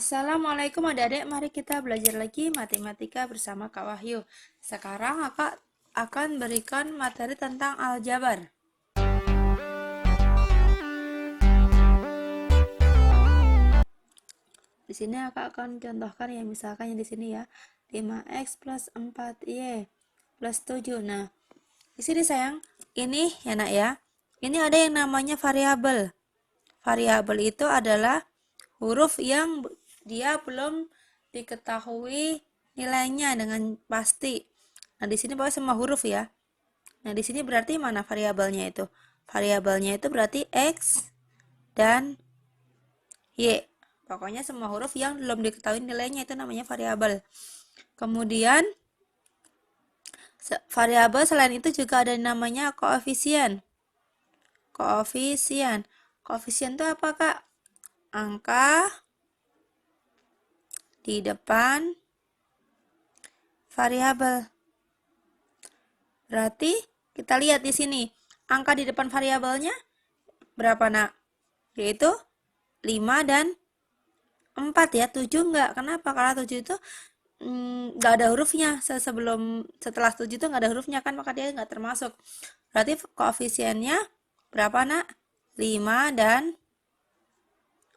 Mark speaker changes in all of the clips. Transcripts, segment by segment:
Speaker 1: Assalamualaikum adik-adik, mari kita belajar lagi matematika bersama Kak Wahyu. Sekarang Kakak akan berikan materi tentang aljabar. Di sini Kakak akan contohkan ya, misalkan di sini ya, 5x plus 4y plus 7. Nah, di sini sayang, ini ya nak ya, ini ada yang namanya variabel. Variabel itu adalah huruf yang dia belum diketahui nilainya dengan pasti. Nah, di sini pokoknya semua huruf ya. Nah, di sini berarti mana variabelnya itu? Variabelnya itu berarti X dan Y. Pokoknya semua huruf yang belum diketahui nilainya itu namanya variabel. Kemudian, variabel selain itu juga ada namanya koefisien. Koefisien. Koefisien itu apa, Kak? Angka di depan variabel. Berarti kita lihat di sini, angka di depan variabelnya berapa, Nak? Yaitu 5 dan 4 ya, 7 enggak. Kenapa? Karena 7 itu enggak ada hurufnya. Setelah 7 itu enggak ada hurufnya kan, maka dia enggak termasuk. Berarti koefisiennya berapa, Nak? 5 dan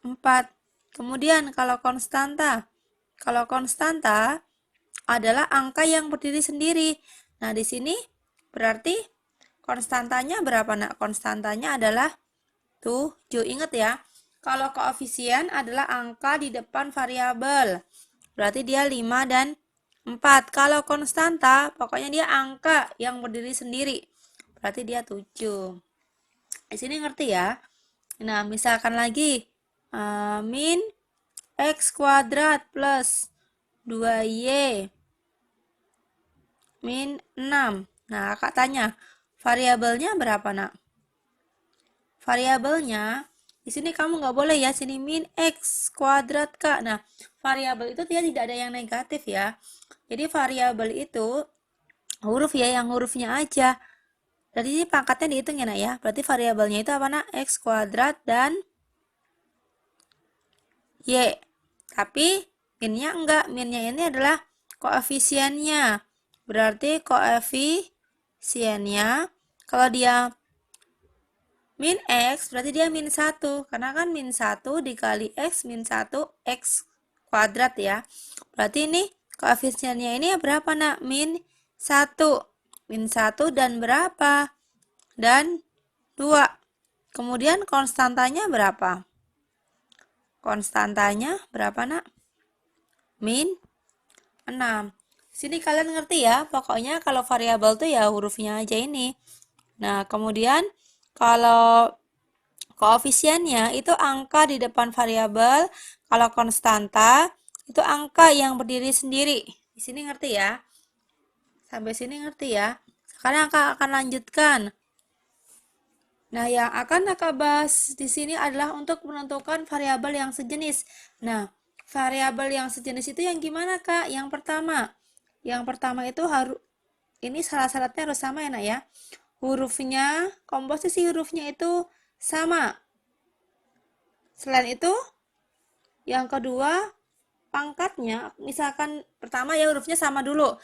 Speaker 1: 4. Kemudian kalau konstanta. Kalau konstanta adalah angka yang berdiri sendiri. Nah, di sini berarti konstantanya berapa, Nak? Konstantanya adalah 7. Ingat ya, kalau koefisien adalah angka di depan variabel. Berarti dia 5 dan 4. Kalau konstanta, pokoknya dia angka yang berdiri sendiri. Berarti dia 7. Di sini ngerti ya? Nah, misalkan lagi min x kuadrat plus 2y min 6. Nah, Kak tanya, variabelnya berapa, Nak? Variabelnya, di sini kamu nggak boleh ya, sini min x kuadrat, Kak. Nah, variabel itu dia tidak ada yang negatif ya. Jadi, variabel itu huruf ya, yang hurufnya aja. Jadi, ini pangkatnya dihitung ya, Nak ya. Berarti variabelnya itu apa, Nak? X kuadrat dan y. Tapi, minnya enggak. Minnya ini adalah koefisiennya. Berarti koefisiennya kalau dia min x berarti dia min 1. Karena kan min 1 dikali x min 1 x kuadrat ya. Berarti ini koefisiennya ini berapa, Nak? Min 1. Min 1 dan berapa? Dan 2. Kemudian konstantanya berapa? Konstantanya berapa, Nak? Min 6. Sini kalian ngerti ya, pokoknya kalau variabel tuh ya hurufnya aja ini. Nah, kemudian kalau koefisiennya itu angka di depan variabel, kalau konstanta itu angka yang berdiri sendiri. Di sini ngerti ya? Sampai sini ngerti ya? Sekarang Kakak akan lanjutkan. Nah, yang akan Kakak bahas di sini adalah untuk menentukan variabel yang sejenis. Nah, variabel yang sejenis itu yang gimana, Kak? Yang pertama itu harus, ini salah syaratnya harus sama ya, Nak ya. Hurufnya, komposisi hurufnya itu sama. Selain itu, yang kedua, pangkatnya, misalkan pertama ya hurufnya sama dulu.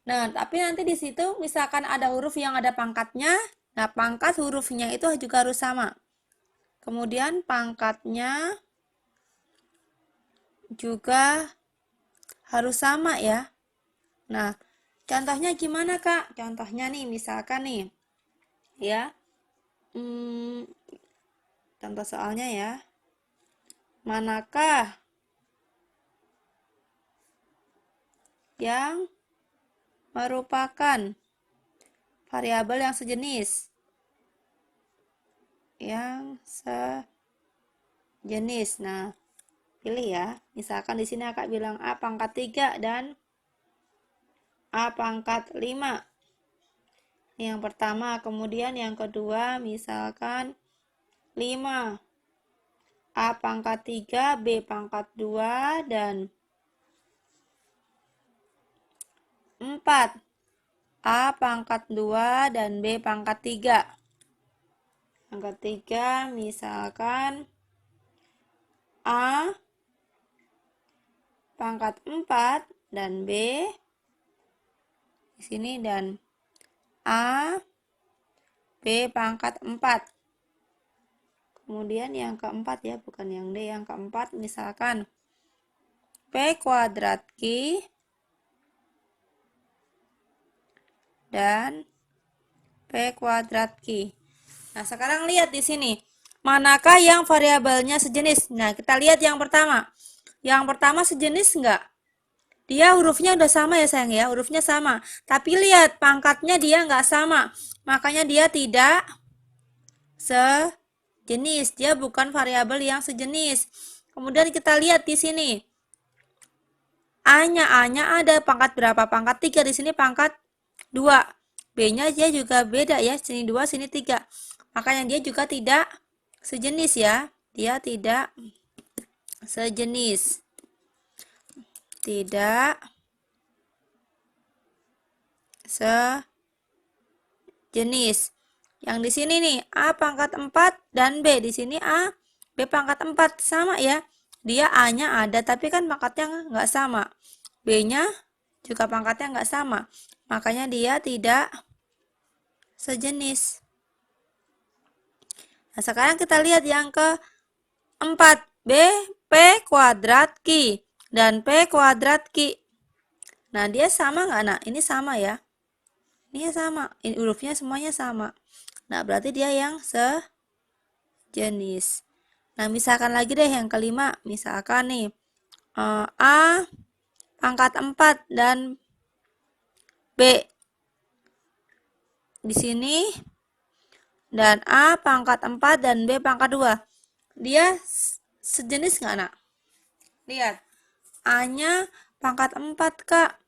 Speaker 1: Nah, tapi nanti di situ misalkan ada huruf yang ada pangkatnya, nah pangkat hurufnya itu juga harus sama. Kemudian pangkatnya juga harus sama ya. Nah, contohnya gimana, Kak? Contohnya nih, misalkan nih, ya. Contoh soalnya ya. Manakah yang merupakan variabel yang sejenis? Yang sejenis. Nah, pilih ya. Misalkan di sini Kakak bilang A pangkat 3 dan A pangkat 5. Yang pertama, kemudian yang kedua misalkan 5. A pangkat 3, B pangkat 2, dan 4. A pangkat 2 dan B pangkat 3. Yang ketiga, misalkan A pangkat 4 dan B di sini dan A, B pangkat 4. Kemudian yang keempat ya, bukan yang D, yang keempat misalkan P kuadrat Q dan P kuadrat Q. Nah, sekarang lihat di sini. Manakah yang variabelnya sejenis? Nah, kita lihat yang pertama. Yang pertama sejenis enggak? Dia hurufnya udah sama ya sayang ya, hurufnya sama. Tapi lihat pangkatnya dia enggak sama. Makanya dia tidak sejenis. Dia bukan variabel yang sejenis. Kemudian kita lihat di sini. A-nya ada pangkat berapa? Pangkat 3. Di sini pangkat 2. B-nya dia juga beda ya. Sini 2, sini 3. Makanya dia juga tidak sejenis ya. Dia tidak sejenis. Tidak sejenis. Yang di sini nih A pangkat 4 dan B. Di sini A, B pangkat 4 sama ya. Dia A-nya ada tapi kan pangkatnya nggak sama. B-nya juga pangkatnya nggak sama. Makanya dia tidak sejenis. Nah, sekarang kita lihat yang keempat. B, P kuadrat Q dan P kuadrat Q. Nah, dia sama nggak, nak? Ini sama ya. Ini sama. Ini hurufnya semuanya sama. Nah, berarti dia yang sejenis. Nah, misalkan lagi deh yang kelima. Misalkan nih, A pangkat 4 dan B di sini dan A pangkat 4 dan B pangkat 2. Dia sejenis nggak, nak? Lihat. A-nya pangkat 4, Kak.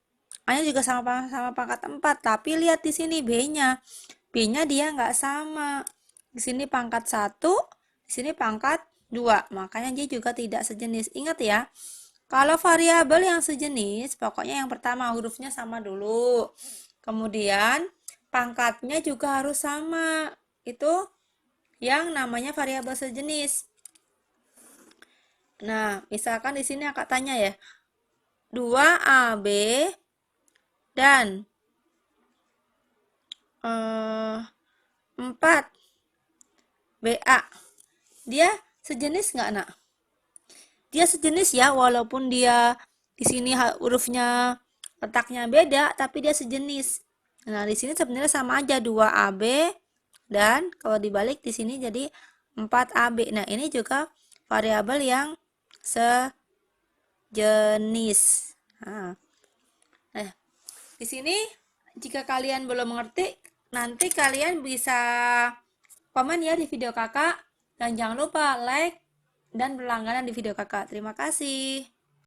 Speaker 1: A-nya juga sama pangkat 4, tapi lihat di sini B-nya. B-nya dia nggak sama. Di sini pangkat 1, di sini pangkat 2. Makanya dia juga tidak sejenis. Ingat ya, kalau variabel yang sejenis, pokoknya yang pertama hurufnya sama dulu. Kemudian pangkatnya juga harus sama. Itu yang namanya variabel sejenis. Nah, misalkan di sini Kakak tanya ya. 2AB dan 4BA. Dia sejenis nggak, nak? Dia sejenis ya, walaupun dia di sini hurufnya letaknya beda, tapi dia sejenis. Nah, di sini sebenarnya sama aja 2AB dan kalau dibalik di sini jadi 4AB. Nah, ini juga variabel yang sejenis. Nah, di sini jika kalian belum mengerti, nanti kalian bisa komen ya di video kakak. Dan jangan lupa like dan berlangganan di video kakak. Terima kasih.